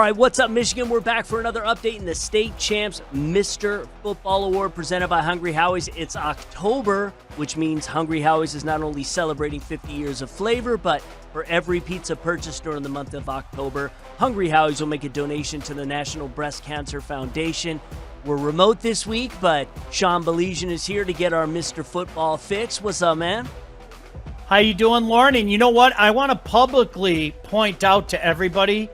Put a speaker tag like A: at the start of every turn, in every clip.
A: right, what's up, Michigan? We're back for another update in the State Champs Mr. Football Award presented by Hungry Howie's. It's October, which means Hungry Howie's is not only celebrating 50 years of flavor, but for every pizza purchased during the month of October, Hungry Howie's will make a donation to the National Breast Cancer Foundation. We're remote this week, but Sean Belizean is here to get our Mr. Football fix. What's up, man?
B: How you doing, Lauren? And you know what? I want to publicly point out to everybody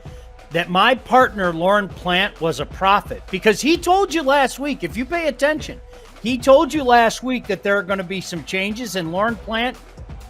B: that my partner, Lauren Plant, was a prophet, because he told you last week, if you pay attention, he told you last week that there are going to be some changes, and Lauren Plant,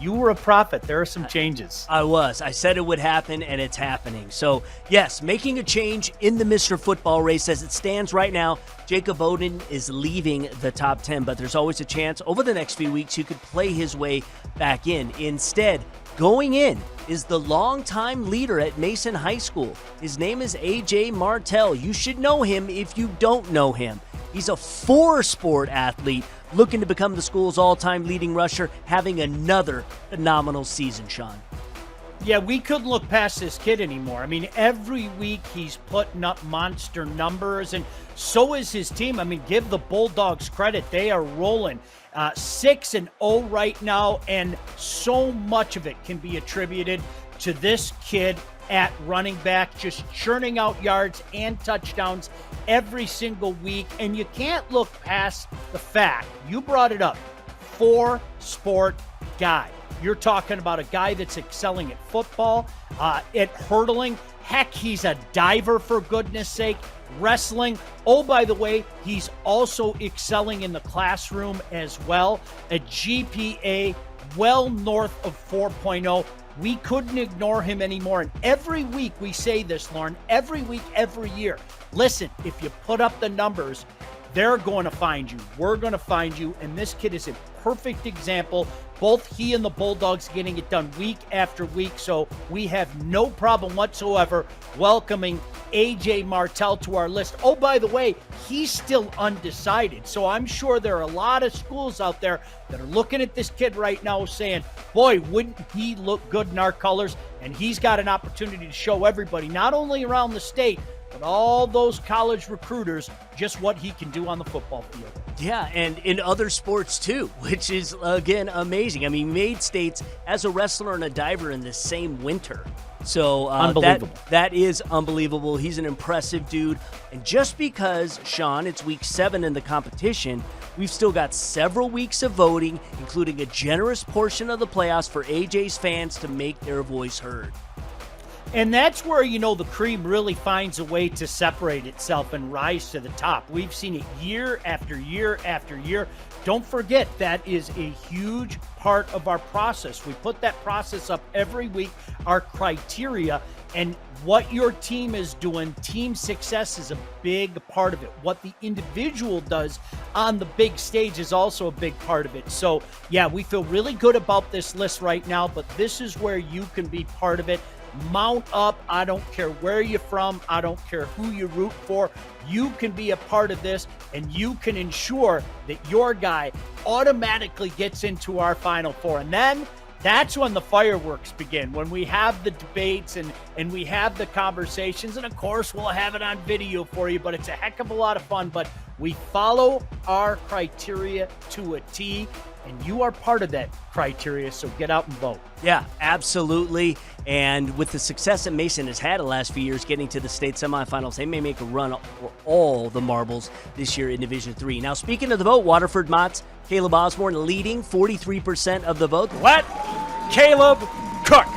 B: you were a prophet. There are some changes.
A: I was. I said it would happen, and it's happening. So, yes, making a change in the Mr. Football race. As it stands right now, Jacob Bowden is leaving the top 10, but there's always a chance over the next few weeks you could play his way back in. Instead, going in is the longtime leader at Mason High School. His name is A.J. Martell. You should know him if you don't know him. He's a four-sport athlete looking to become the school's all-time leading rusher, having another phenomenal season, Sean.
B: Yeah, we couldn't look past this kid anymore. I mean, every week he's putting up monster numbers, and so is his team. I mean, give the Bulldogs credit. They are rolling 6-0 right now, and so much of it can be attributed to this kid at running back, just churning out yards and touchdowns every single week. And you can't look past the fact, you brought it up, four-sport guy. You're talking about a guy that's excelling at football, at hurdling. Heck, he's a diver, for goodness sake. Wrestling. Oh, by the way, he's also excelling in the classroom as well. A GPA well north of 4.0. We couldn't ignore him anymore. And every week we say this, Lauren, every week, every year. Listen, if you put up the numbers, they're going to find you. We're going to find you. And this kid is a perfect example. Both he and the Bulldogs getting it done week after week. So we have no problem whatsoever welcoming A.J. Martell to our list. Oh, by the way, he's still undecided. So I'm sure there are a lot of schools out there that are looking at this kid right now saying, boy, wouldn't he look good in our colors? And he's got an opportunity to show everybody, not only around the state, but all those college recruiters, just what he can do on the football field.
A: Yeah, and in other sports too, which is, again, amazing. I mean, made states as a wrestler and a diver in the same winter. So
B: unbelievable.
A: That is unbelievable. He's an impressive dude. And just because, Sean, it's week 7 in the competition, we've still got several weeks of voting, including a generous portion of the playoffs for AJ's fans to make their voice heard.
B: And that's where, you know, the cream really finds a way to separate itself and rise to the top. We've seen it year after year after year. Don't forget, that is a huge part of our process. We put that process up every week, our criteria, and what your team is doing, team success is a big part of it. What the individual does on the big stage is also a big part of it. So, yeah, we feel really good about this list right now, but this is where you can be part of it. Mount up. I don't care where you're from. I don't care who you root for. You can be a part of this, and you can ensure that your guy automatically gets into our Final Four. And then that's when the fireworks begin, when we have the debates and we have the conversations. And, of course, we'll have it on video for you, but it's a heck of a lot of fun. But we follow our criteria to a T, and you are part of that criteria, so get out and vote.
A: Yeah, absolutely. And with the success that Mason has had the last few years getting to the state semifinals, they may make a run for all the marbles this year in Division III. Now, speaking of the vote, Waterford Mott's Caleb Osborne leading 43% of the vote.
B: Let Caleb cook.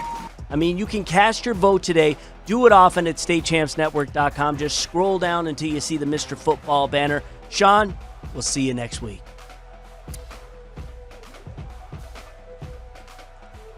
A: I mean, you can cast your vote today. Do it often at statechampsnetwork.com. Just scroll down until you see the Mr. Football banner. Sean, we'll see you next week.